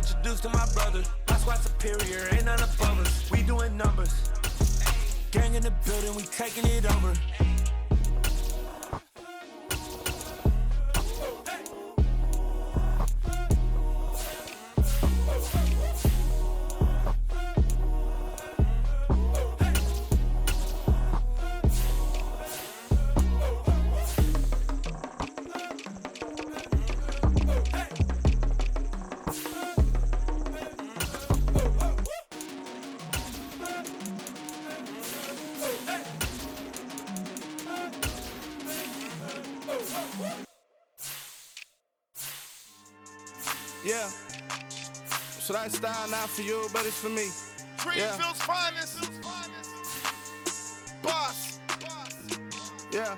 introduced to my brother. My squad superior, ain't none above us. We doing numbers. Gang in the building, we taking it over. Yeah, so that style not for you, but it's for me. Greenfield's finest. Boss. Yeah.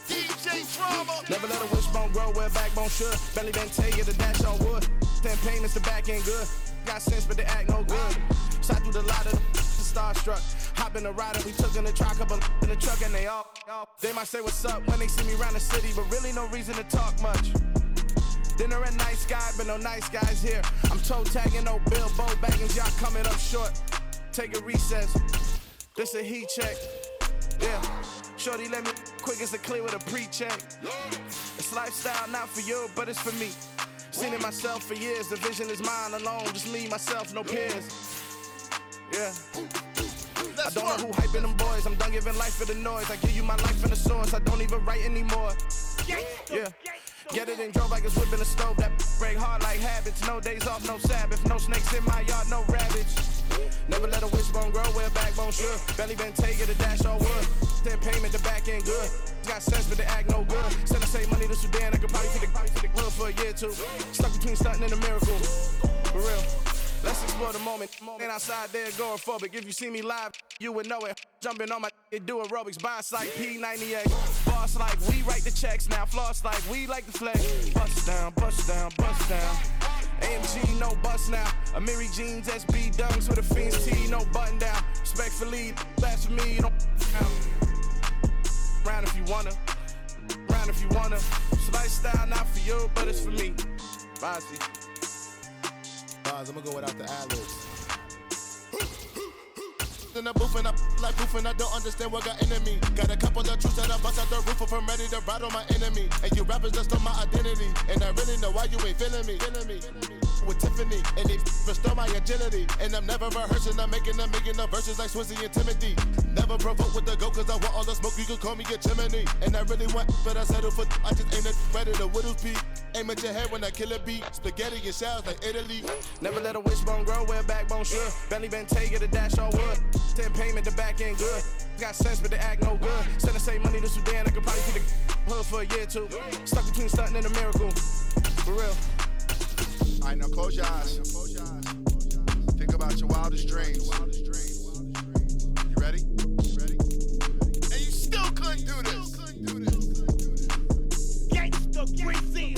DJ Drama. Never let a wishbone grow where a backbone should. Belly been tell you the dash on wood. 10 payments, the back end good. Got sense, but they act no good. Shot through the lot of starstruck. Hop in the ride and we took in the truck, couple in the truck, and they all. They might say what's up when they see me around the city, but really no reason to talk much. Dinner at nice guy, but no nice guys here. I'm toe tagging, no Bilbo baggins, y'all coming up short. Take a recess, this a heat check. Yeah, shorty let me quick as a clear with a pre-check. It's lifestyle not for you, but it's for me. Seen it myself for years, the vision is mine alone. Just me, myself, no peers. Yeah. I don't know who hyping them boys, I'm done giving life for the noise. I give you my life in the source, I don't even write anymore. Yeah. Get it and drove like it's whipping a stove. That break hard like habits. No days off, no Sabbath. No snakes in my yard, no rabbits. Never let a wishbone grow where a backbone should. Belly been take it, the dash all wood. 10 payment, the back end good. Got sense, but they act no good. Send the same money to Sudan, I could probably feed the hood for a year or two. Stuck between stunting and a miracle. For real. Let's explore the moment. Ain't outside there agoraphobic. If you see me live, you would know it. Jumping on my do aerobics, boss like P98. Boss like we write the checks now. Floss like we like the flex. Bust down, bust down, bust down. AMG, no bust now. Amiri jeans, SB dunks with a Fiends T, no button down. Respectfully, that's for me, you don't round if you wanna. Round if you wanna. So lifestyle not for you, but it's for me. Bossy. I'm gonna go without the ad-libs. In the booth and I like proof and I don't understand what got into me. Got a couple of truths that I bust out the roof if I'm ready to ride on my enemy. And you rappers just on my identity. And I really know why you ain't feeling me. With Tiffany, and they restore my agility. And I'm never rehearsing, I'm making a million of verses like Swizzy and Timothy. Never provoke with the go, cause I want all the smoke, you can call me a chimney. And I really want, but I settle for, I just ain't ready to Whittles Peak. Aim at your head when I kill a beat. Spaghetti and shells like Italy. Never let a wishbone grow where a backbone should. Belly been take it, the dash all wood. 10 payment, the back end good. Got sense, but they act no good. Send the same money to Sudan, I could probably feed the hood for a year or two. Stuck between stunting and a miracle. For real. Alright, now close your eyes. Think about your wildest dreams. You ready? And you still couldn't do this. Gangsta Brazil.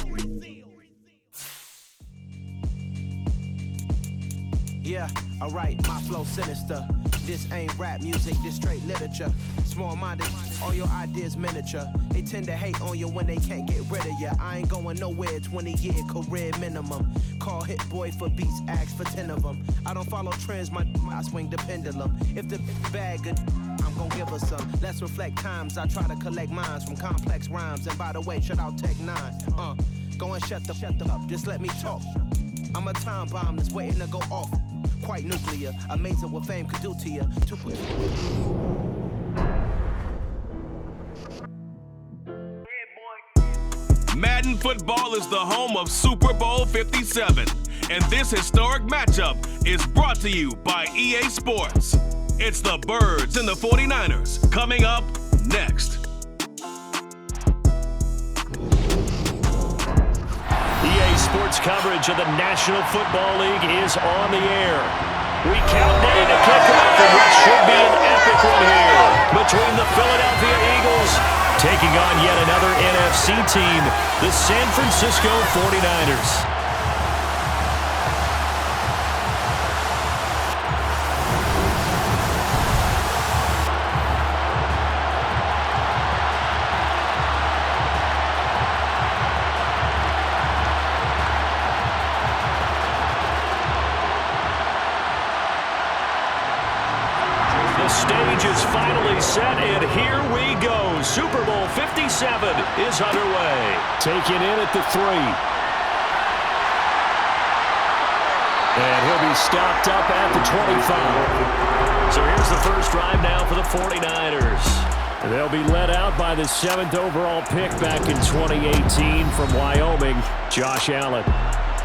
Yeah, alright, my flow sinister. This ain't rap music, this straight literature. Small-minded, all your ideas miniature. They tend to hate on you when they can't get rid of you. I ain't going nowhere, 20-year career minimum. Call Hit Boy for beats, ask for 10 of them. I don't follow trends, I swing the pendulum. If the bag good, I'm gon' give her some. Let's reflect times, I try to collect minds from complex rhymes. And by the way, shout out Tech 9. Go and shut the up, just let me talk. I'm a time bomb that's waiting to go off. Quite nuclear, amazing what fame could do to you. Madden football is the home of Super Bowl 57, and this historic matchup is brought to you by EA Sports. It's the Birds and the 49ers coming up next. EA Sports coverage of the National Football League is on the air. We count down to kickoff in what should be an epic one here between the Philadelphia Eagles taking on yet another NFC team, the San Francisco 49ers. stage is finally set, and here we go. Super Bowl 57 is underway. Taken in at the 3. And he'll be stopped up at the 25. So here's the first drive now for the 49ers. They'll be led out by the 7th overall pick back in 2018 from Wyoming, Josh Allen.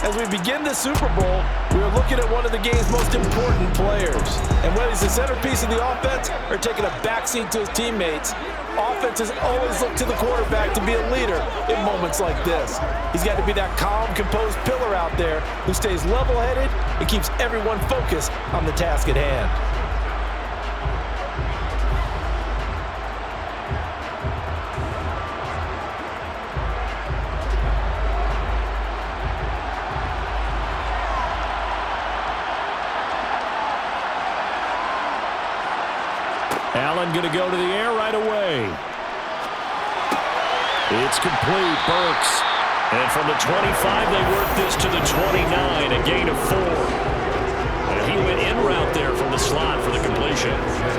As we begin the Super Bowl, we are looking at one of the game's most important players. And whether he's the centerpiece of the offense or taking a backseat to his teammates, offenses always look to the quarterback to be a leader in moments like this. He's got to be that calm, composed pillar out there who stays level-headed and keeps everyone focused on the task at hand. Allen going to go to the air right away. It's complete. Burks. And from the 25, they work this to the 29, a gain of 4. And he went in route there from the slot for the completion.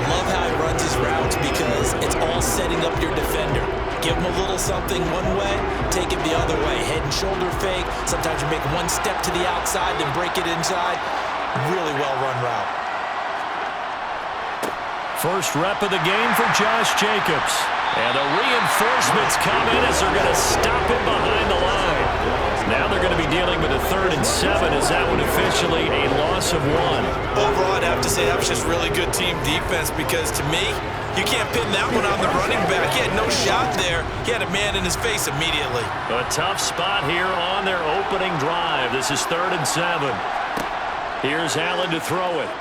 Love how he runs his routes because it's all setting up your defender. Give him a little something one way, take it the other way. Head and shoulder fake. Sometimes you make one step to the outside, then break it inside. Really well-run route. First rep of the game for Josh Jacobs. And the reinforcements come in as they're going to stop him behind the line. Now they're going to be dealing with a 3rd and 7. Is that one officially a loss of 1? Overall, I'd have to say that was just really good team defense because to me, you can't pin that one on the running back. He had no shot there. He had a man in his face immediately. A tough spot here on their opening drive. This is 3rd and 7. Here's Allen to throw it.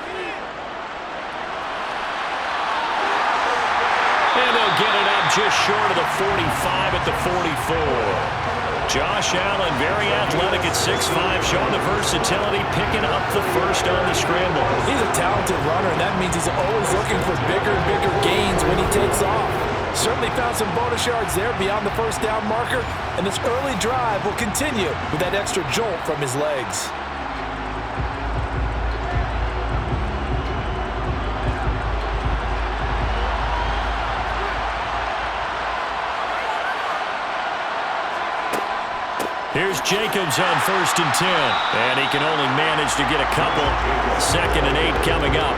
And they'll get it up just short of the 45 at the 44. Josh Allen, very athletic at 6'5", showing the versatility, picking up the first on the scramble. He's a talented runner, and that means he's always looking for bigger and bigger gains when he takes off. Certainly found some bonus yards there beyond the first down marker, and this early drive will continue with that extra jolt from his legs. Here's Jacobs on 1st and 10. And he can only manage to get a couple. 2nd and 8 coming up.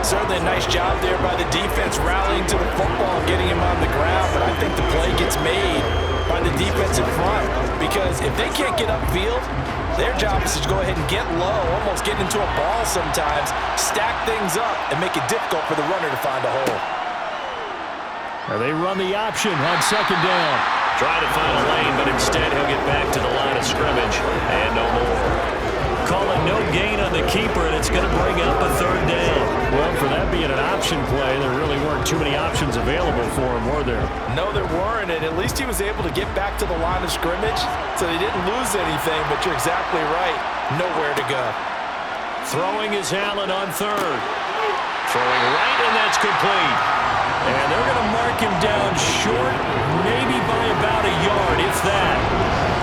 Certainly a nice job there by the defense rallying to the football, getting him on the ground. But I think the play gets made by the defense in front. Because if they can't get upfield, their job is to go ahead and get low, almost get into a ball sometimes, stack things up, and make it difficult for the runner to find a hole. Now they run the option on 2nd down. Trying to find a lane, but instead he'll get back to the line of scrimmage and no more. Call it no gain on the keeper, and it's going to bring up a 3rd down. Well, for that being an option play, there really weren't too many options available for him, were there? No, there weren't, and at least he was able to get back to the line of scrimmage, so they didn't lose anything, but you're exactly right. Nowhere to go. Throwing is Allen on 3rd. Throwing right, and that's complete. And they're going to mark him down short, maybe by about a yard, if that.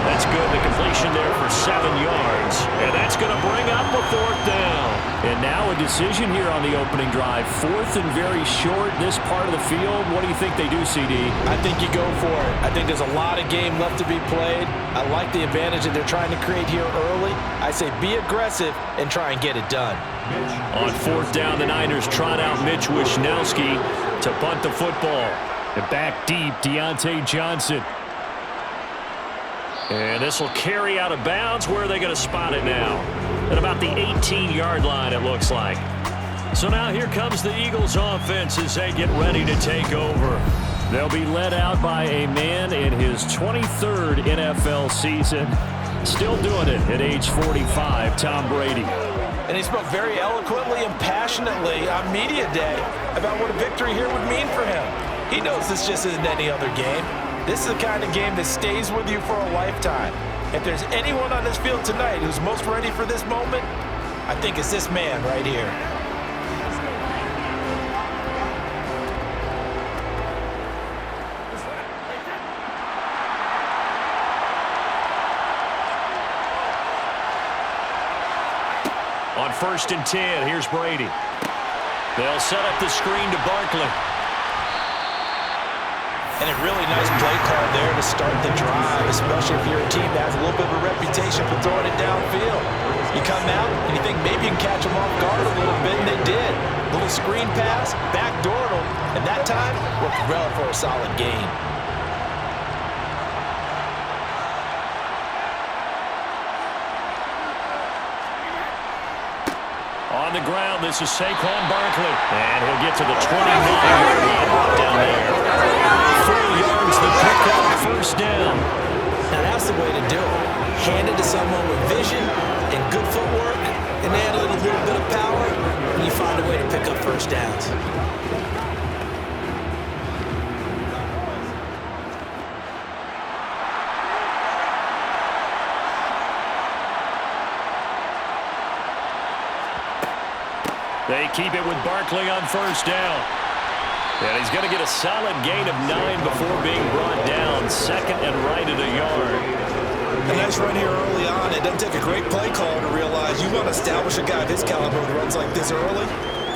That's good. The completion there for 7 yards. And that's going to bring up a 4th down. And now a decision here on the opening drive. 4th and very short, this part of the field. What do you think they do, CD? I think you go for it. I think there's a lot of game left to be played. I like the advantage that they're trying to create here early. I say be aggressive and try and get it done. On 4th down, the Niners trot out Mitch Wishnowski to punt the football. And back deep, Deontay Johnson. And this will carry out of bounds. Where are they going to spot it now? At about the 18-yard line, it looks like. So now here comes the Eagles offense as they get ready to take over. They'll be led out by a man in his 23rd NFL season. Still doing it at age 45, Tom Brady. And he spoke very eloquently and passionately on media day about what a victory here would mean for him. He knows this just isn't any other game. This is the kind of game that stays with you for a lifetime. If there's anyone on this field tonight who's most ready for this moment, I think it's this man right here. On 1st and 10, here's Brady. They'll set up the screen to Barkley. And a really nice play call there to start the drive, especially if you're a team that has a little bit of a reputation for throwing it downfield. You come out and you think maybe you can catch them off guard a little bit, and they did. Little screen pass, backdoored them, and that time worked well for a solid gain. On the ground, this is Saquon Barkley. And he'll get to the 29-yard line down there. 4 yards, the pickup, first down. Now that's the way to do it. Hand it to someone with vision and good footwork, and add a little bit of power, and you find a way to pick up first downs. They keep it with Barkley on first down. And he's going to get a solid gain of 9 before being brought down. Second and right at a yard. A nice run here early on. It doesn't take a great play caller to realize you want to establish a guy of his caliber who runs like this early,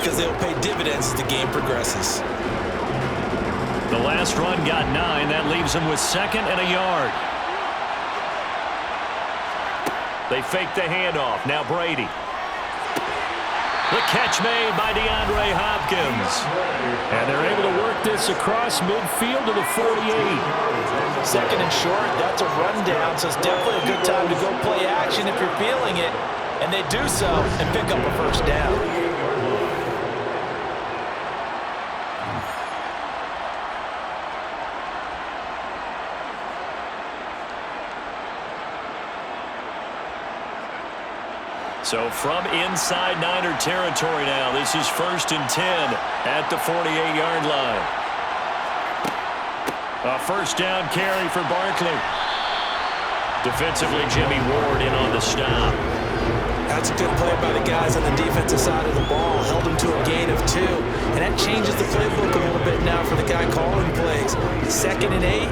because they'll pay dividends as the game progresses. The last run got 9. That leaves him with second and a yard. They fake the handoff. Now Brady. The catch made by DeAndre Hopkins. And they're able to work this across midfield to the 48. Second and short, that's a rundown, so it's definitely a good time to go play action if you're feeling it. And they do so and pick up a first down. So from inside Niner territory now, this is 1st and 10 at the 48-yard line. A first down carry for Barkley. Defensively, Jimmy Ward in on the stop. That's a good play by the guys on the defensive side of the ball. Held him to a gain of 2. And that changes the playbook a little bit now for the guy calling plays. 2nd and 8.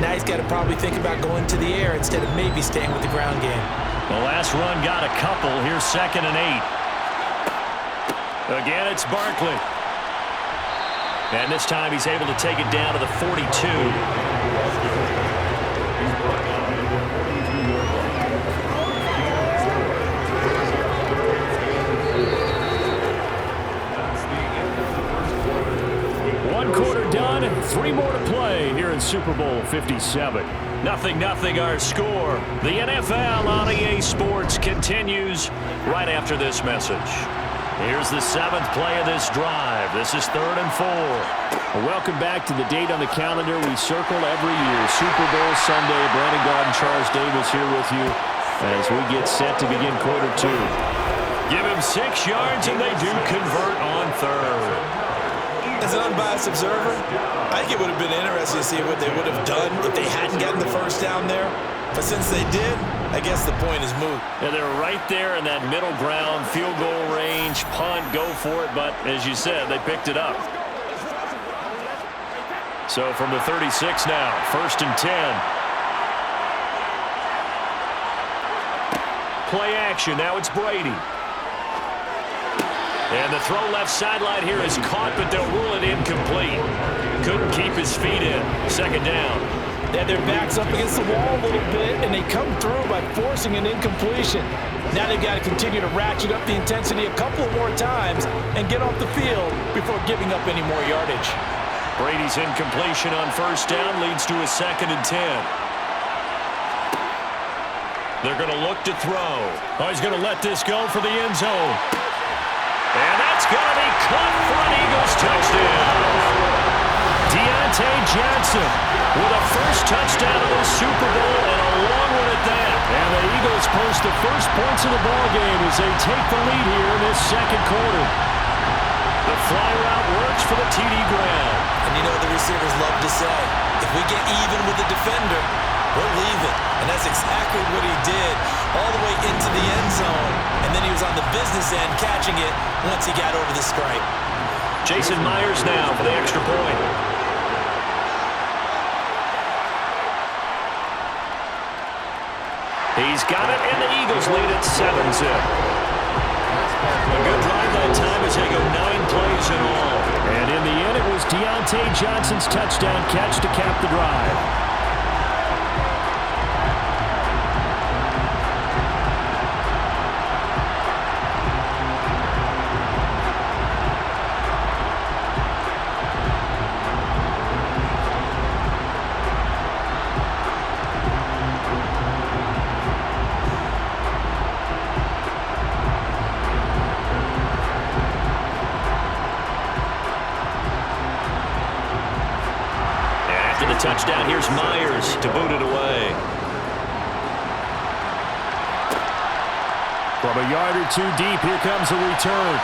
Now he's got to probably think about going to the air instead of maybe staying with the ground game. The last run got a couple. Here's 2nd and 8. Again, it's Barkley. And this time he's able to take it down to the 42. One quarter done, 3 more to play here in Super Bowl 57. 0-0 our score. The NFL on EA Sports continues right after this message. Here's the 7th play of this drive. This is 3rd and 4. Welcome back to the date on the calendar we circle every year. Super Bowl Sunday. Brandon Gaudin, Charles Davis here with you as we get set to begin quarter 2. Give him 6 yards and they do convert on 3rd. As an unbiased observer, I think it would have been interesting to see what they would have done if they hadn't gotten the first down there. But since they did, I guess the point is moot. Yeah, they're right there in that middle ground, field goal range, punt, go for it. But as you said, they picked it up. So from the 36 now, 1st and 10. Play action. Now it's Brady. And the throw left sideline here is caught, but they'll rule it incomplete. Couldn't keep his feet in. 2nd down. They had their backs up against the wall a little bit, and they come through by forcing an incompletion. Now they've got to continue to ratchet up the intensity a couple of more times and get off the field before giving up any more yardage. Brady's incompletion on 1st down leads to a 2nd and 10. They're going to look to throw. Oh, he's going to let this go for the end zone. And that's going to be caught for an Eagles touchdown. Deontay Johnson with a first touchdown of the Super Bowl and a long one at that. And the Eagles post the first points of the ballgame as they take the lead here in this 2nd quarter. The fly route works for the TD Graham. And you know what the receivers love to say? If we get even with the defender, we're leaving. And that's exactly what he did all the way into the end zone. And then he was on the business end catching it once he got over the stripe. Jason Myers now for the extra point. He's got it, and the Eagles lead at 7-zip. A good drive that time as they go 9 plays Diontae Johnson's touchdown catch to cap the drive. Touchdown, here's Myers to boot it away. From a yard or two deep, here comes a return.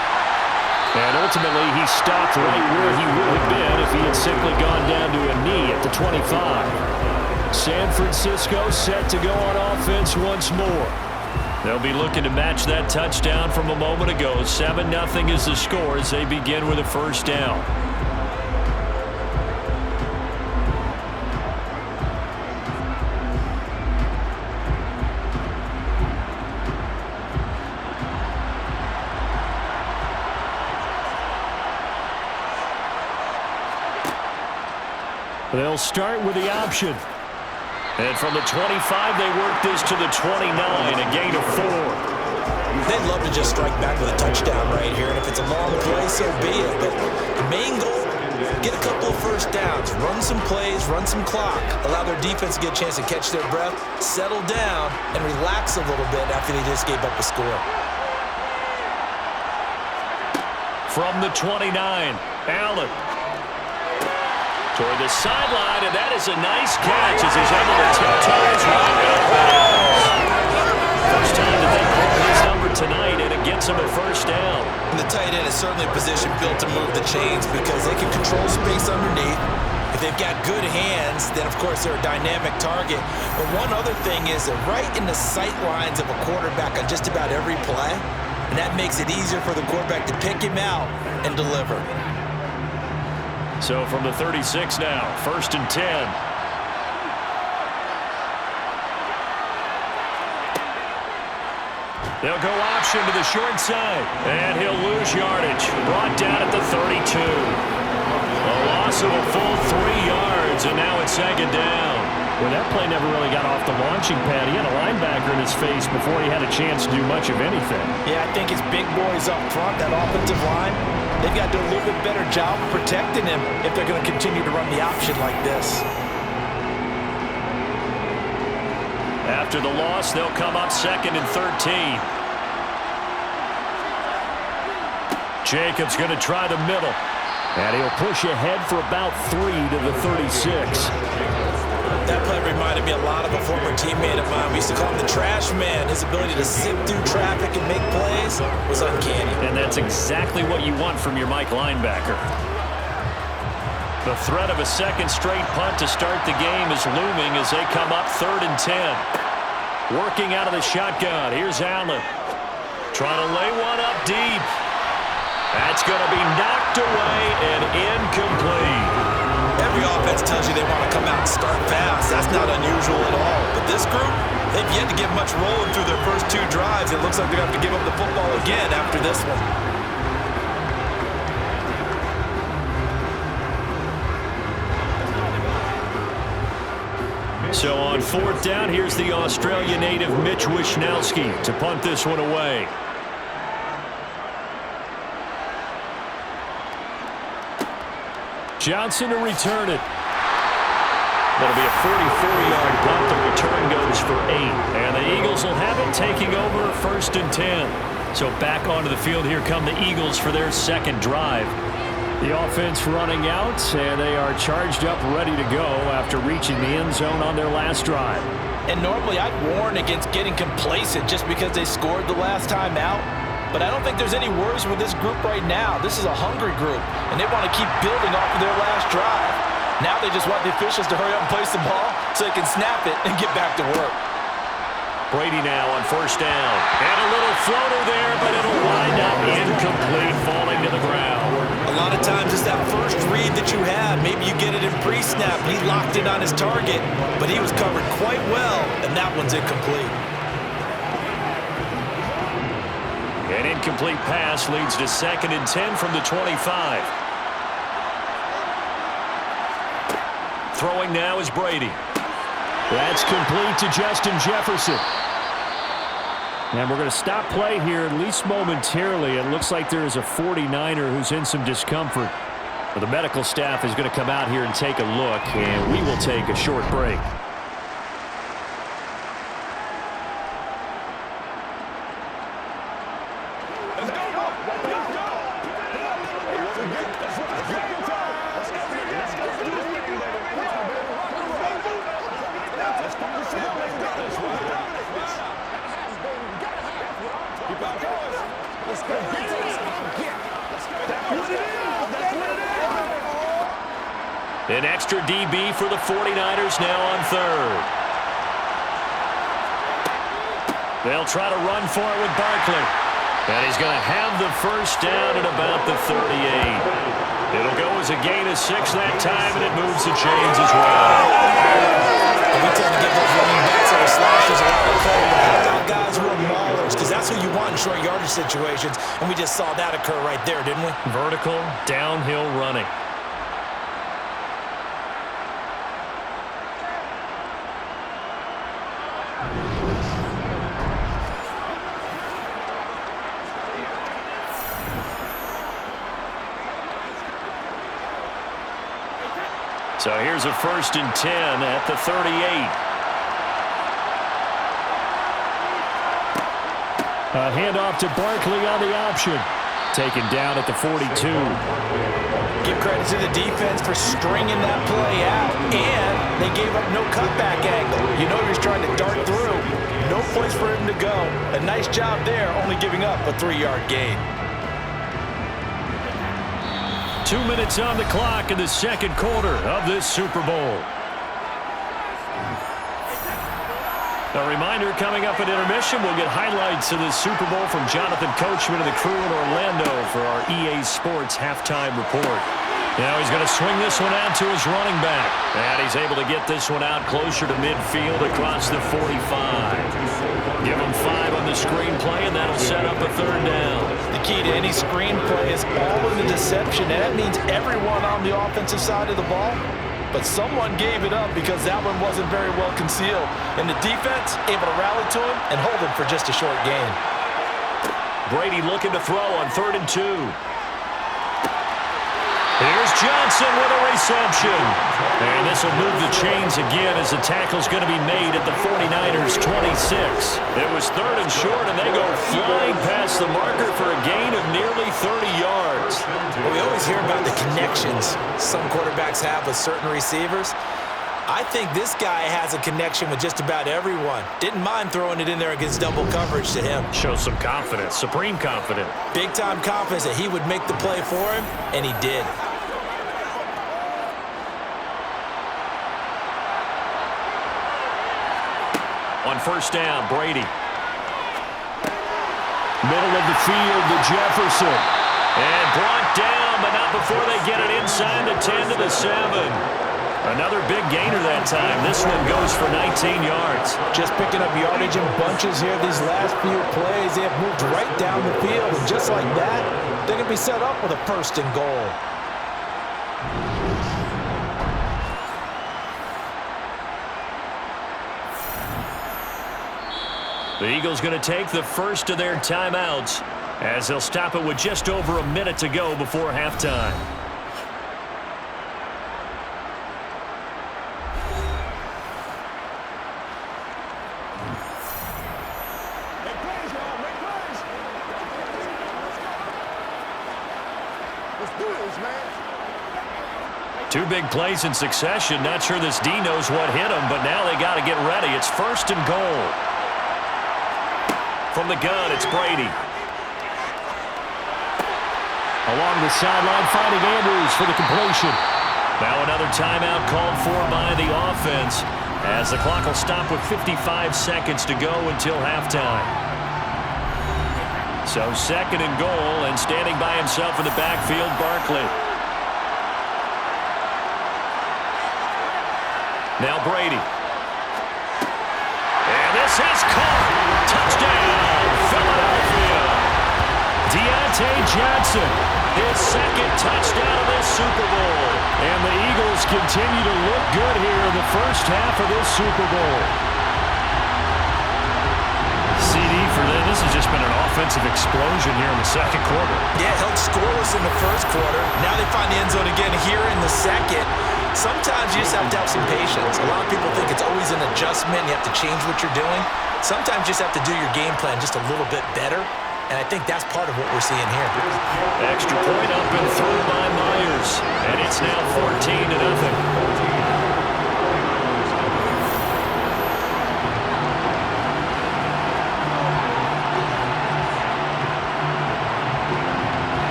And ultimately, he stopped right where he would have been if he had simply gone down to a knee at the 25. San Francisco set to go on offense once more. They'll be looking to match that touchdown from a moment ago. 7-0 is the score as they begin with a first down. They'll start with the option. And from the 25, they work this to the 29, a gain of 4. They'd love to just strike back with a touchdown right here, and if it's a long play, so be it. But the main goal, get a couple of first downs, run some plays, run some clock, allow their defense to get a chance to catch their breath, settle down, and relax a little bit after they just gave up a score. From the 29, Allen. Toward the sideline, and that is a nice catch as he's able to tiptoe his way out of bounds. First time that they put his number tonight, and it gets him a first down. And the tight end is certainly a position built to move the chains because they can control space underneath. If they've got good hands, then of course they're a dynamic target. But one other thing is they're right in the sight lines of a quarterback on just about every play, and that makes it easier for the quarterback to pick him out and deliver. So from the 36 now, 1st and 10. They'll go option to the short side, and he'll lose yardage. Brought down at the 32. A loss of a full 3 yards, and now it's 2nd down. Well, that play never really got off the launching pad. He had a linebacker in his face before he had a chance to do much of anything. Yeah, I think his big boys up front, that offensive line, they've got to do a little bit better job protecting him if they're going to continue to run the option like this. After the loss, they'll come up 2nd and 13. Jacobs going to try the middle. And he'll push ahead for about 3 to the 36. That play reminded me a lot of a former teammate of mine. We used to call him the trash man. His ability to zip through traffic and make plays was uncanny. And that's exactly what you want from your Mike linebacker. The threat of a second straight punt to start the game is looming as they come up 3rd and 10. Working out of the shotgun. Here's Allen. Trying to lay one up deep. That's going to be knocked away and incomplete. Every offense tells you they want to come out and start fast. That's not unusual at all. But this group, they've yet to get much rolling through their first 2 drives. It looks like they're going to have to give up the football again after this one. So on 4th down, here's the Australia native Mitch Wishnowsky to punt this one away. Johnson to return it. That'll be a 44-yard punt. The return goes for 8. And the Eagles will have it, taking over 1st and 10. So back onto the field, here come the Eagles for their 2nd drive. The offense running out, and they are charged up, ready to go after reaching the end zone on their last drive. And normally I'd warn against getting complacent just because they scored the last time out. But I don't think there's any worries with this group right now. This is a hungry group, and they want to keep building off of their last drive. Now they just want the officials to hurry up and place the ball so they can snap it and get back to work. Brady now on 1st down. And a little floater there, but it'll wind up incomplete, falling to the ground. A lot of times it's that first read that you had. Maybe you get it in pre-snap. He locked in on his target, but he was covered quite well, and that one's incomplete. An incomplete pass leads to 2nd and 10 from the 25. Throwing now is Brady. That's complete to Justin Jefferson. And we're going to stop play here, at least momentarily. It looks like there is a 49er who's in some discomfort. But the medical staff is going to come out here and take a look, and we will take a short break. An extra DB for the 49ers now on third. They'll try to run for it with Barkley. And he's going to have the first down at about the 38. It'll go as a gain of 6 that time, and it moves the chains as well. We tend to give those running backs that are slashers a lot of credit, but how about guys who are maulers? Because that's who you want in short yardage situations, and we just saw that occur right there, didn't we? Vertical, downhill running. So here's a 1st and 10 at the 38. A handoff to Barkley on the option. Taken down at the 42. Give credit to the defense for stringing that play out, and they gave up no cutback angle. You know he was trying to dart through. No place for him to go. A nice job there, only giving up a 3-yard gain. 2 minutes on the clock in the second quarter of this Super Bowl. A reminder, coming up at intermission, we'll get highlights of this Super Bowl from Jonathan Coachman and the crew in Orlando for our EA Sports halftime report. Now he's going to swing this one out to his running back. And he's able to get this one out closer to midfield across the 45. Give him 5 on the screenplay, and that'll set up a 3rd down. The key to any screenplay is all in the deception, and that means everyone on the offensive side of the ball. But someone gave it up because that one wasn't very well concealed. And the defense able to rally to him and hold him for just a short gain. Brady looking to throw on 3rd and 2. Here's Johnson with a reception. And this will move the chains again as the tackle's going to be made at the 49ers' 26. It was 3rd and short, and they go flying past the marker for a gain of nearly 30 yards. Well, we always hear about the connections some quarterbacks have with certain receivers. I think this guy has a connection with just about everyone. Didn't mind throwing it in there against double coverage to him. Shows some confidence, supreme confidence. Big-time confidence that he would make the play for him, and he did. On 1st down, Brady. Middle of the field to Jefferson. And brought down, but not before they get it inside the 10 to the 7. Another big gainer that time. This one goes for 19 yards. Just picking up yardage in bunches here these last few plays. They have moved right down the field, and just like that, they're going to be set up with a 1st and goal. The Eagles going to take the first of their timeouts as they'll stop it with just over a minute to go before halftime. Let's do this, man. 2 big plays in succession. Not sure this D knows what hit him, but now they got to get ready. It's 1st and goal. From the gun, it's Brady. Along the sideline, finding Andrews for the completion. Now another timeout called for by the offense as the clock will stop with 55 seconds to go until halftime. So 2nd and goal, and standing by himself in the backfield, Barkley. Now Brady. And this is caught. Touchdown, Philadelphia. Diontae Johnson, his second touchdown of this Super Bowl. And the Eagles continue to look good here in the first half of this Super Bowl. CD for them. This has just been an offensive explosion here in the second quarter. Yeah, held scoreless in the first quarter. Now they find the end zone again here in the second. Sometimes you just have to have some patience. A lot of people think it's always an adjustment. You have to change what you're doing. Sometimes you just have to do your game plan just a little bit better. And I think that's part of what we're seeing here. Extra point up and through by Myers. And it's now 14-0.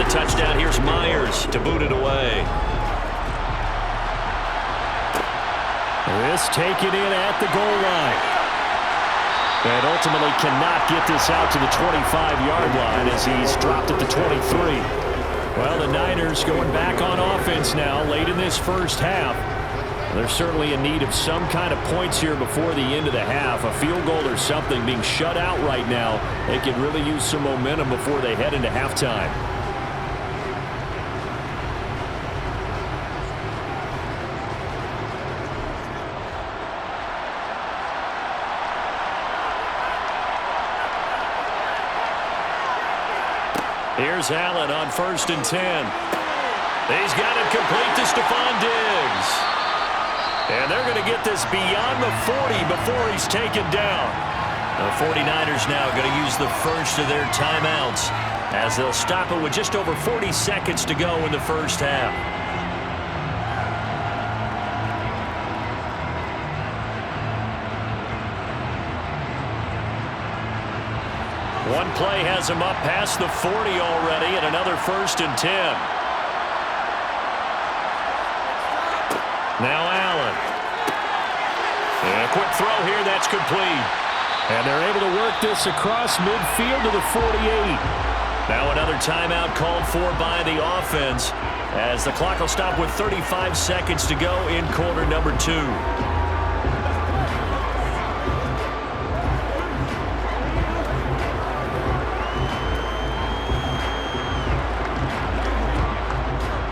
Touchdown, here's Myers to boot it away. This taken in at the goal line. And ultimately cannot get this out to the 25-yard line as he's dropped at the 23. Well, the Niners going back on offense now late in this first half. They're certainly in need of some kind of points here before the end of the half. A field goal or something being shut out right now. They could really use some momentum before they head into halftime. Here's Allen on 1st and 10. He's got it complete to Stephon Diggs. And they're going to get this beyond the 40 before he's taken down. The 49ers now going to use the first of their timeouts as they'll stop it with just over 40 seconds to go in the first half. One play has him up past the 40 already, and another 1st and 10. Now Allen. And a quick throw here, that's complete. And they're able to work this across midfield to the 48. Now another timeout called for by the offense as the clock will stop with 35 seconds to go in quarter number 2.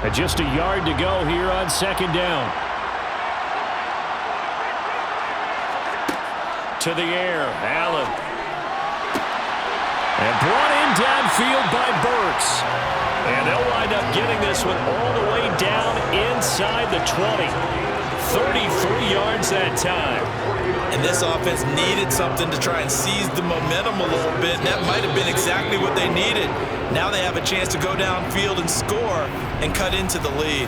And just a yard to go here on 2nd down. To the air, Allen. And brought in downfield by Burks. And they'll wind up getting this one all the way down inside the 20. 33 yards that time. And this offense needed something to try and seize the momentum a little bit. And that might have been exactly what they needed. Now they have a chance to go downfield and score and cut into the lead.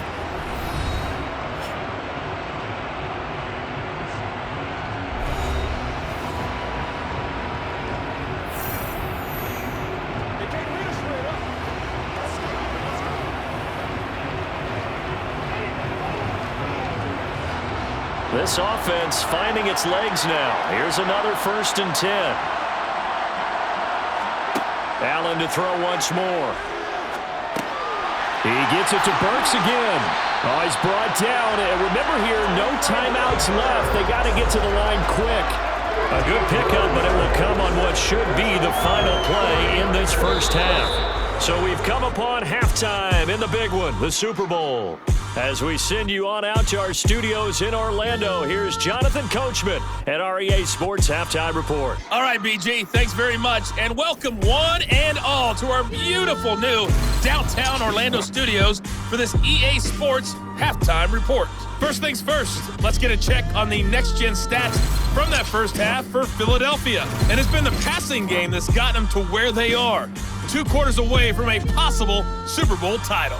This offense finding its legs now. Here's another 1st and 10. Allen to throw once more. He gets it to Burks again. Oh, he's brought down. And remember here, no timeouts left. They got to get to the line quick. A good pickup, but it will come on what should be the final play in this first half. So we've come upon halftime in the big one, the Super Bowl. As we send you on out to our studios in Orlando, here's Jonathan Coachman at our EA Sports Halftime Report. All right, BG, thanks very much, and welcome one and all to our beautiful new downtown Orlando studios for this EA Sports Halftime Report. First things first, let's get a check on the next-gen stats from that first half for Philadelphia. And it's been the passing game that's gotten them to where they are, 2 quarters away from a possible Super Bowl title.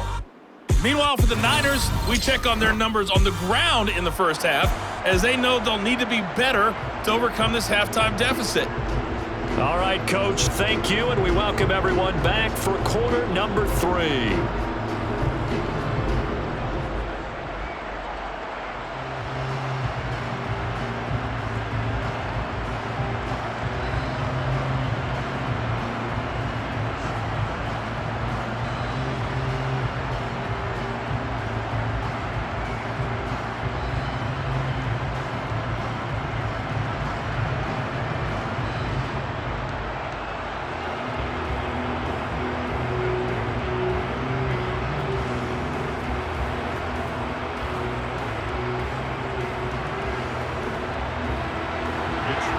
Meanwhile, for the Niners, we check on their numbers on the ground in the first half, as they know they'll need to be better to overcome this halftime deficit. All right, Coach, thank you, and we welcome everyone back for quarter number 3.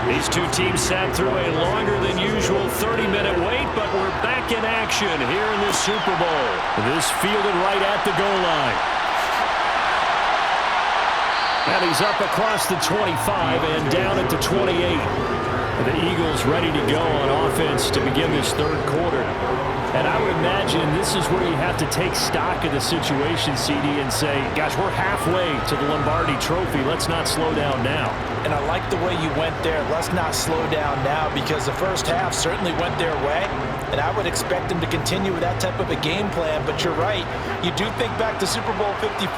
These two teams sat through a longer than usual 30-minute wait, but we're back in action here in this Super Bowl. This fielded right at the goal line. And he's up across the 25 and down at the 28. The Eagles ready to go on offense to begin this third quarter. And I would imagine this is where you have to take stock of the situation, CD, and say, gosh, we're halfway to the Lombardi Trophy. Let's not slow down now. And I like the way you went there. Let's not slow down now, because the first half certainly went their way. And I would expect them to continue with that type of a game plan. But you're right. You do think back to Super Bowl 54.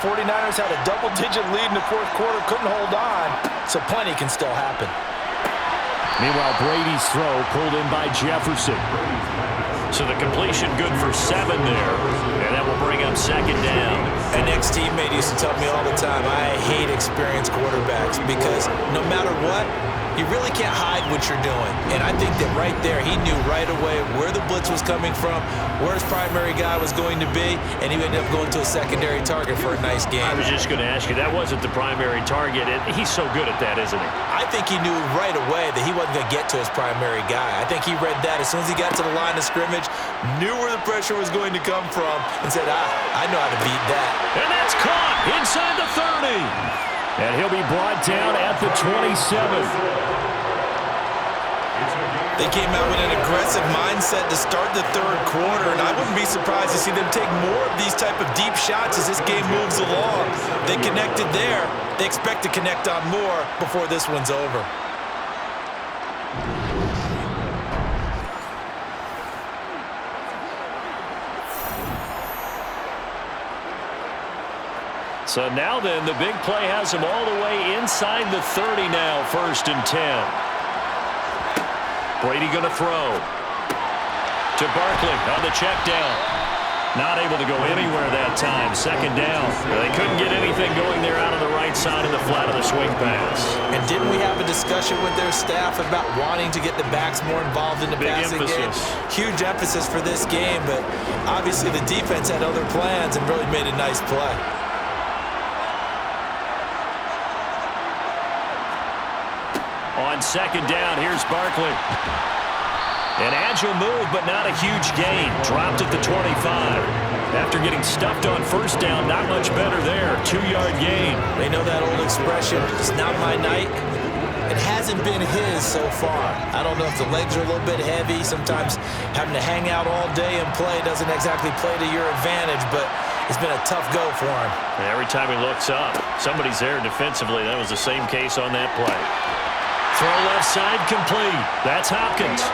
49ers had a double-digit lead in the fourth quarter, couldn't hold on. So plenty can still happen. Meanwhile, Brady's throw pulled in by Jefferson. So the completion good for 7 there, and that will bring up second down. An ex-teammate used to tell me all the time, I hate experienced quarterbacks because no matter what, you really can't hide what you're doing. And I think that right there, he knew right away where the blitz was coming from, where his primary guy was going to be, and he ended up going to a secondary target for a nice game. I was just going to ask you, that wasn't the primary target, and he's so good at that, isn't he? I think he knew right away that he wasn't going to get to his primary guy. I think he read that as soon as he got to the line of scrimmage, knew where the pressure was going to come from, and said, I know how to beat that. And that's caught inside the 30. And he'll be brought down at the 27. They came out with an aggressive mindset to start the third quarter, and I wouldn't be surprised to see them take more of these type of deep shots as this game moves along. They connected there. They expect to connect on more before this one's over. So now then, the big play has him all the way inside the 30 now, 1st and 10. Brady going to throw to Barkley on the check down. Not able to go anywhere that time. Second down. They couldn't get anything going there out of the right side of the flat of the swing pass. And didn't we have a discussion with their staff about wanting to get the backs more involved in the passing game? Huge emphasis for this game, but obviously the defense had other plans and really made a nice play. On second down, here's Barkley. An agile move, but not a huge gain. Dropped at the 25. After getting stuffed on first down, not much better there. 2-yard gain. They know that old expression, it's not my night. It hasn't been his so far. I don't know if the legs are a little bit heavy. Sometimes having to hang out all day and play doesn't exactly play to your advantage, but it's been a tough go for him. And every time he looks up, somebody's there defensively. That was the same case on that play. Throw left side complete. That's Hopkins.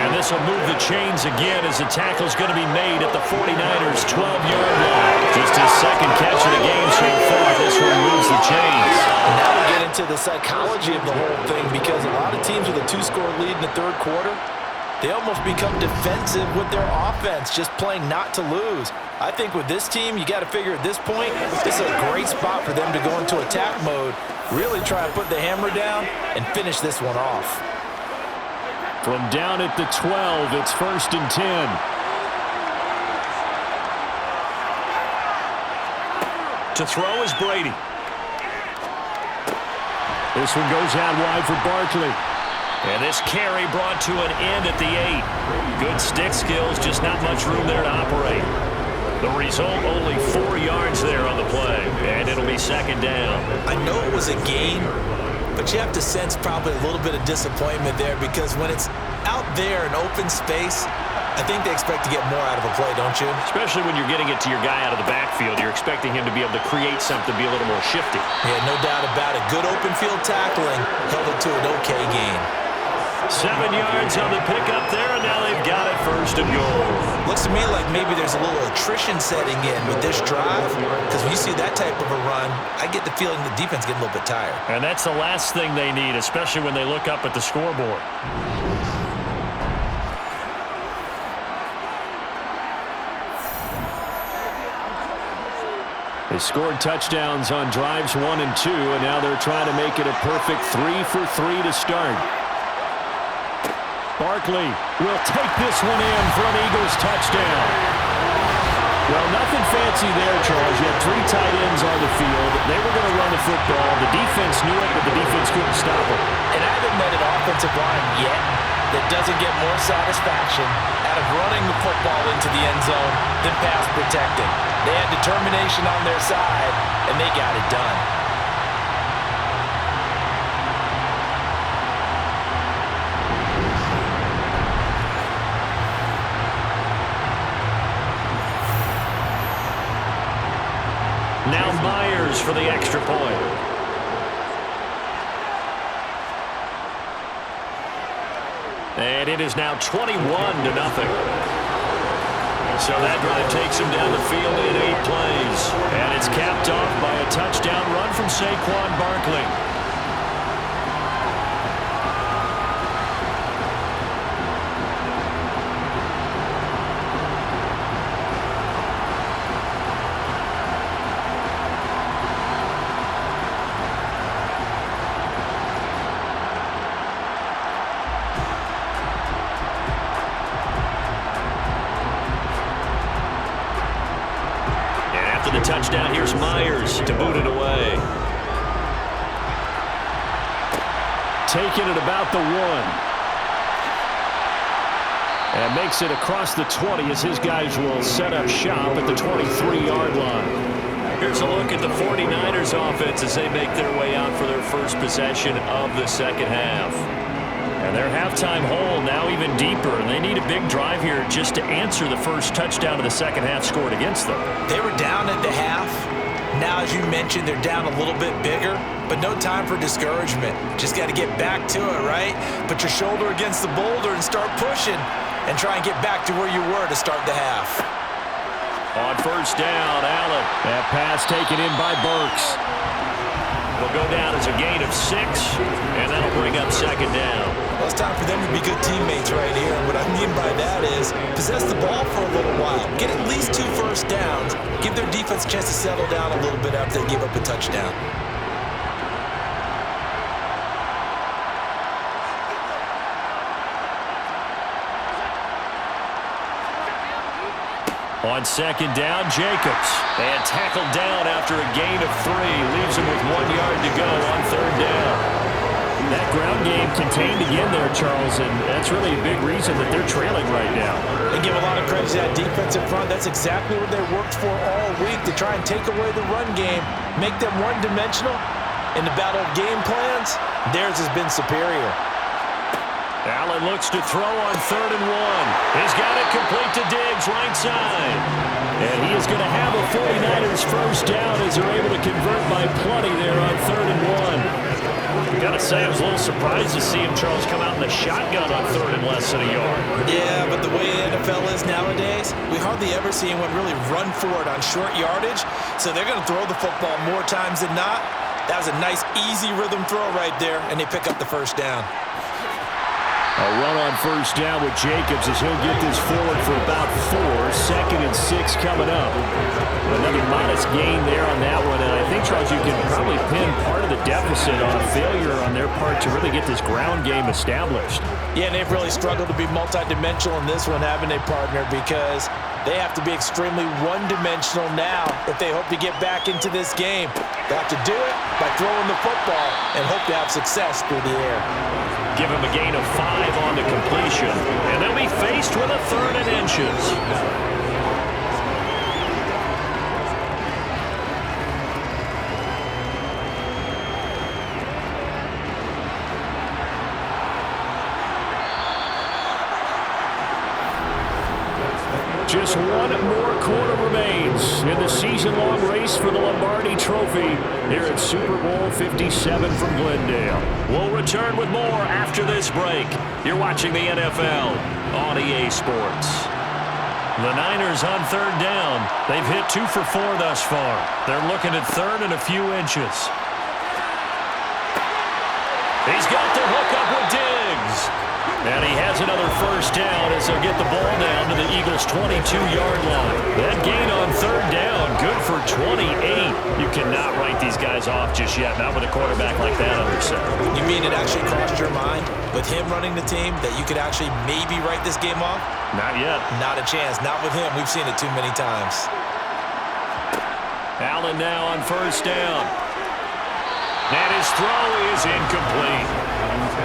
And this will move the chains again as the tackle's going to be made at the 49ers' 12-yard line. Just his second catch of the game so far. This one moves the chains. Now we get into the psychology of the whole thing, because a lot of teams with a 2-score lead in the third quarter, they almost become defensive with their offense, just playing not to lose. I think with this team, you got to figure at this point, this is a great spot for them to go into attack mode, really try to put the hammer down and finish this one off. From down at the 12, it's 1st and 10. To throw is Brady. This one goes out wide for Barkley. And this carry brought to an end at the 8. Good stick skills, just not much room there to operate. The result, only 4 yards there on the play, and it'll be second down. I know it was a gain, but you have to sense probably a little bit of disappointment there, because when it's out there in open space, I think they expect to get more out of a play, don't you? Especially when you're getting it to your guy out of the backfield. You're expecting him to be able to create something, be a little more shifty. Yeah, no doubt about it. Good open field tackling held it to an okay gain. 7 yards on the pickup there, and now they've got it 1st and goal. Looks to me like maybe there's a little attrition setting in with this drive, because when you see that type of a run, I get the feeling the defense getting a little bit tired. And that's the last thing they need, especially when they look up at the scoreboard. They scored touchdowns on drives 1 and 2, and now they're trying to make it a perfect 3 for 3 to start. Barkley will take this one in for an Eagles touchdown. Well, nothing fancy there, Charles. You had 3 tight ends on the field. They were going to run the football. The defense knew it, but the defense couldn't stop it. And I haven't met an offensive line yet that doesn't get more satisfaction out of running the football into the end zone than pass protecting. They had determination on their side, and they got it done. Now Myers for the extra point. And it is now 21-0. So that drive takes him down the field in 8 plays. And it's capped off by a touchdown run from Saquon Barkley. The touchdown, here's Myers to boot it away. Taking it about the 1. And makes it across the 20 as his guys will set up shop at the 23-yard line. Here's a look at the 49ers offense as they make their way out for their first possession of the second half. And their halftime hole now even deeper, and they need a big drive here just to answer the first touchdown of the second half scored against them. They were down at the half. Now, as you mentioned, they're down a little bit bigger, but no time for discouragement. Just got to get back to it, right? Put your shoulder against the boulder and start pushing and try and get back to where you were to start the half. On first down, Allen. That pass taken in by Burks. Will go down as a gain of 6, and that'll bring up second down. Well, it's time for them to be good teammates right here. And what I mean by that is possess the ball for a little while. Get at least 2 first downs. Give their defense a chance to settle down a little bit after they give up a touchdown. On second down, Jacobs. And tackled down after a gain of 3. Leaves him with 1 yard to go on third down. That ground game contained again there, Charles, and that's really a big reason that they're trailing right now. They give a lot of credit to that defensive front. That's exactly what they worked for all week, to try and take away the run game, make them one-dimensional. In the battle of game plans, theirs has been superior. Allen looks to throw on third and 1. He's got it complete to Diggs, right side. And he is going to have a 49ers first down as they're able to convert by plenty there on third and 1. Got to say, I was a little surprised to see him, Charles, come out in the shotgun on third and less than a yard. Yeah, but the way the NFL is nowadays, we hardly ever see anyone really run for it on short yardage. So they're going to throw the football more times than not. That was a nice, easy rhythm throw right there, and they pick up the first down. A run on first down with Jacobs as he'll get this forward for about 4. Second and 6 coming up. Another modest gain there on that one, and I think, Charles, you can probably pin part of the deficit on a failure on their part to really get this ground game established. Yeah, and they've really struggled to be multidimensional in this one, haven't they, partner? Because they have to be extremely one-dimensional now if they hope to get back into this game. They have to do it by throwing the football and hope to have success through the air. Give him a gain of 5 on the completion, and they'll be faced with a 3rd and inches. Just one more quarter remains in the season-long race for the Lombardi Trophy here at Super Bowl 57 from Glendale. We'll return with more after this break. You're watching the NFL on EA Sports. The Niners on third down. They've hit 2 for 4 thus far. They're looking at third and a few inches. He's got the hook up with Diggs. And he has another first down as they'll get the ball down to the Eagles' 22-yard line. That gain on third down, good for 28. You cannot write these guys off just yet, not with a quarterback like that under center. You mean it actually crossed your mind with him running the team that you could actually maybe write this game off? Not yet. Not a chance. Not with him. We've seen it too many times. Allen now on first down. And his throw is incomplete.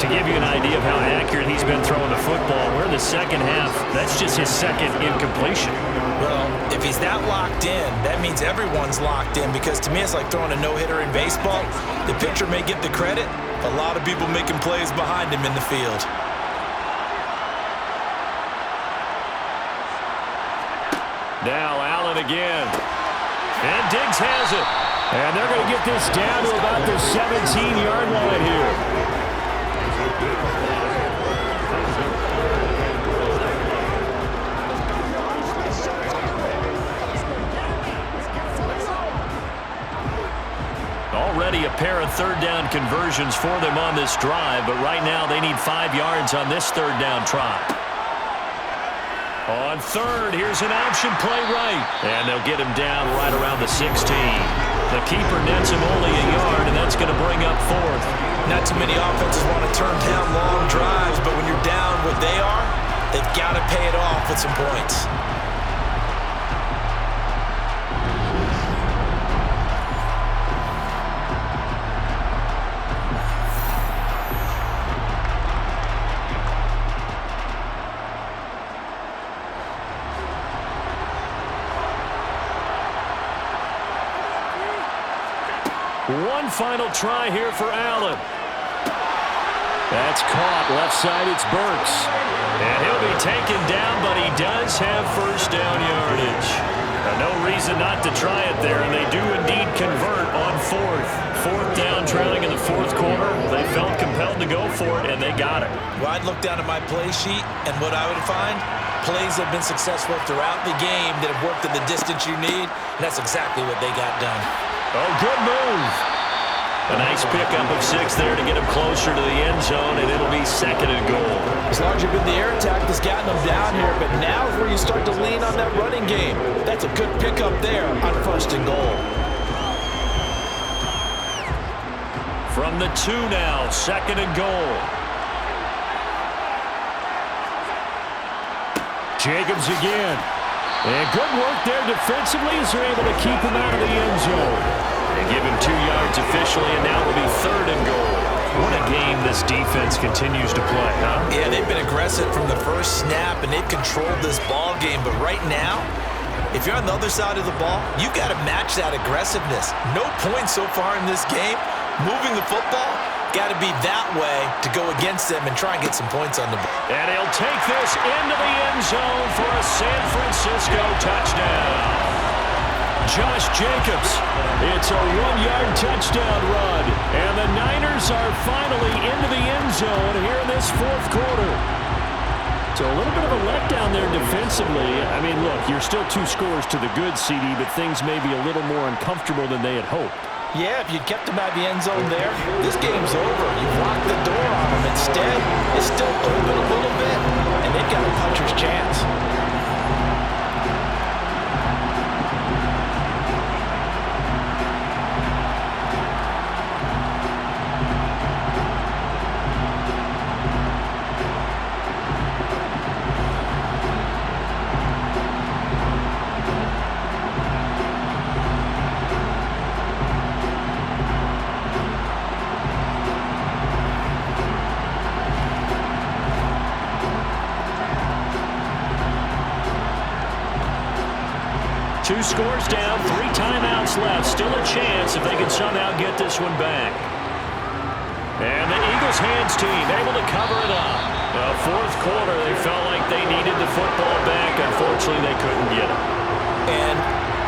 To give you an idea of how accurate he's been throwing the football, we're in the second half. That's just his second incompletion. Well, if he's that locked in, that means everyone's locked in, because to me it's like throwing a no-hitter in baseball. The pitcher may get the credit, a lot of people making plays behind him in the field. Now Allen again. And Diggs has it. And they're going to get this down to about the 17-yard line here. Already a pair of third down conversions for them on this drive, but right now they need 5 yards on this third down try. On third, here's an option play right. And they'll get him down right around the 16. The keeper nets him only a yard, and that's going to bring up fourth. Not too many offenses want to turn down long drives, but when you're down what they are, they've got to pay it off with some points. One final try here for Allen. That's caught. Left side, it's Burks. And he'll be taken down, but he does have first down yardage. No reason not to try it there, and they do indeed convert on fourth. Fourth down, trailing in the fourth quarter. They felt compelled to go for it, and they got it. Well, I'd look down at my play sheet, and what I would find, plays have been successful throughout the game that have worked in the distance you need, and that's exactly what they got done. Oh, good move. A nice pickup of 6 there to get him closer to the end zone, and it'll be second and goal. It's largely been the air attack that's gotten them down here, but now is where you start to lean on that running game. That's a good pickup there on first and goal. From the 2 now, second and goal. Jacobs again. And good work there defensively as they're able to keep him out of the end zone. They give him 2 yards officially, and now it'll be third and goal. What a game this defense continues to play, huh? Yeah, they've been aggressive from the first snap, and they've controlled this ball game. But right now, if you're on the other side of the ball, you've got to match that aggressiveness. No points so far in this game. Moving the football, got to be that way to go against them and try and get some points on the board. And he'll take this into the end zone for a San Francisco touchdown. Josh Jacobs. It's a 1-yard touchdown run. And the Niners are finally into the end zone here in this fourth quarter. So a little bit of a letdown there defensively. I mean, look, you're still 2 scores to the good, CD, but things may be a little more uncomfortable than they had hoped. Yeah, if you'd kept them at the end zone there, this game's over. You've locked the door on them. Instead, it's still open a little bit, and they've got a puncher's chance. Two scores down, 3 timeouts left. Still a chance if they can somehow get this one back. And the Eagles hands team able to cover it up. The fourth quarter, they felt like they needed the football back. Unfortunately, unfortunately, they couldn't get it. And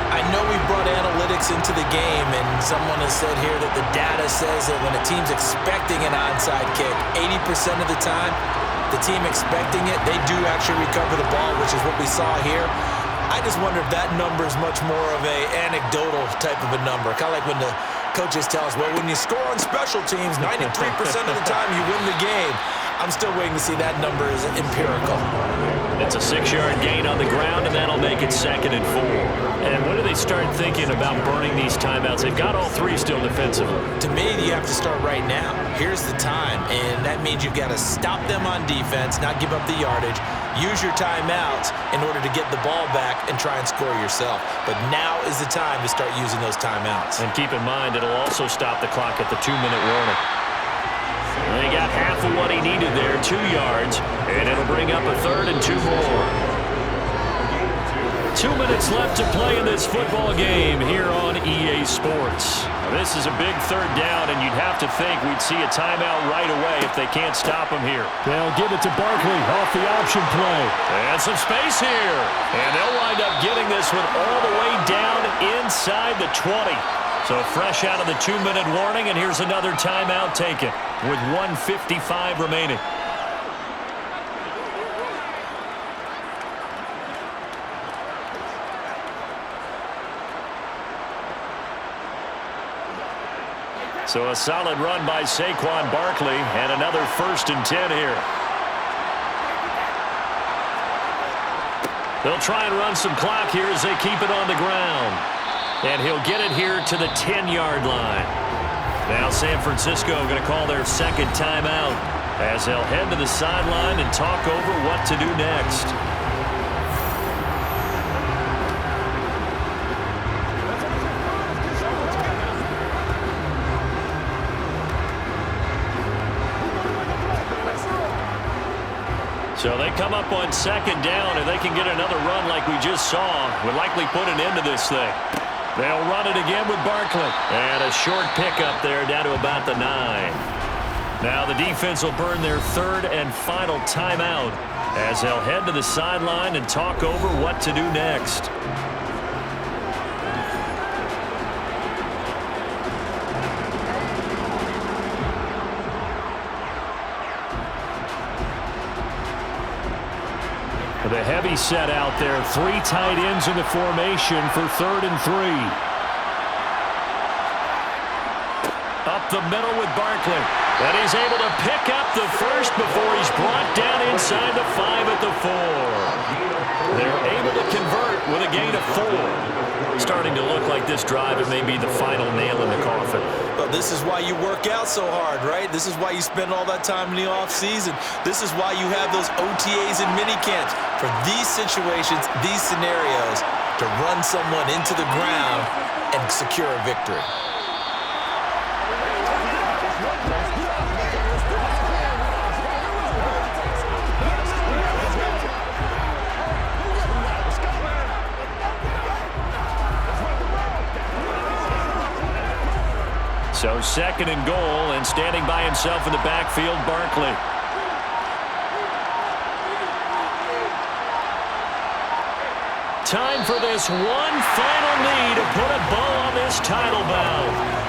I know we brought analytics into the game, and someone has said here that the data says that when a team's expecting an onside kick, 80% of the time, the team expecting it, they do actually recover the ball, which is what we saw here. I just wonder if that number is much more of a anecdotal type of a number. Kind of like when the coaches tell us, well, when you score on special teams, 93% of the time you win the game. I'm still waiting to see that number is empirical. It's a 6-yard gain on the ground, and that'll make it 2nd and 4. And when do they start thinking about burning these timeouts? They've got all 3 still defensively. To me, you have to start right now. Here's the time, and that means you've got to stop them on defense, not give up the yardage, use your timeouts in order to get the ball back and try and score yourself. But now is the time to start using those timeouts. And keep in mind, it'll also stop the clock at the 2-minute warning. They got half of what he needed there, 2 yards, and it'll bring up a 3rd and 2 more. 2 minutes left to play in this football game here on EA Sports. This is a big 3rd down, and you'd have to think we'd see a timeout right away if they can't stop him here. They'll give it to Barkley off the option play. And some space here. And they'll wind up getting this one all the way down inside the 20. So fresh out of the 2-minute warning, and here's another timeout taken with 1:55 remaining. So a solid run by Saquon Barkley, and another 1st and 10 here. They'll try and run some clock here as they keep it on the ground. And he'll get it here to the 10-yard line. Now San Francisco going to call their 2nd timeout as they'll head to the sideline and talk over what to do next. So they come up on 2nd down, and they can get another run like we just saw. Would likely put an end to this thing. They'll run it again with Barkley. And a short pickup there down to about the 9. Now the defense will burn their 3rd and final timeout as they'll head to the sideline and talk over what to do next. The heavy set out there. 3 tight ends in the formation for 3rd and 3. Up the middle with Barkley. And he's able to pick up the first before he's brought down inside the 5 at the 4. They're able to convert with a gain of 4. Starting to look like this drive, it may be the final nail in the coffin. Well, this is why you work out so hard, right? This is why you spend all that time in the offseason. This is why you have those OTAs and minicamps. For these situations, these scenarios, to run someone into the ground and secure a victory. So 2nd and goal, and standing by himself in the backfield, Barkley. Time for this one final knee to put a bow on this title bout.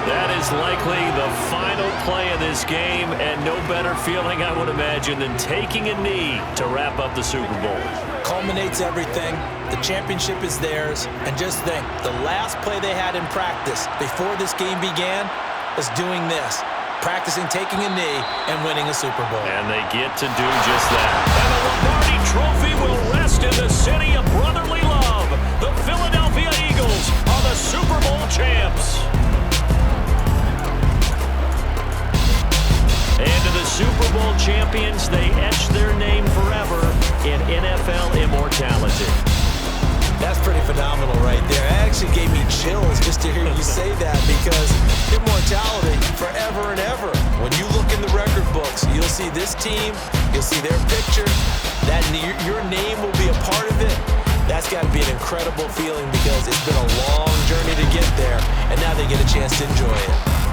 That is likely the final play of this game, and no better feeling, I would imagine, than taking a knee to wrap up the Super Bowl. Culminates everything. The championship is theirs. And just think, the last play they had in practice before this game began was doing this. Practicing taking a knee and winning a Super Bowl. And they get to do just that. And the Lombardi Trophy will rest in the city of brotherly love. The Philadelphia Eagles are the Super Bowl champs. And to the Super Bowl champions, they etch their name forever in NFL immortality. That's pretty phenomenal right there. It actually gave me chills just to hear you say that, because immortality forever and ever. When you look in the record books, you'll see this team, you'll see their picture, that your name will be a part of it. That's got to be an incredible feeling, because it's been a long journey to get there, and now they get a chance to enjoy it.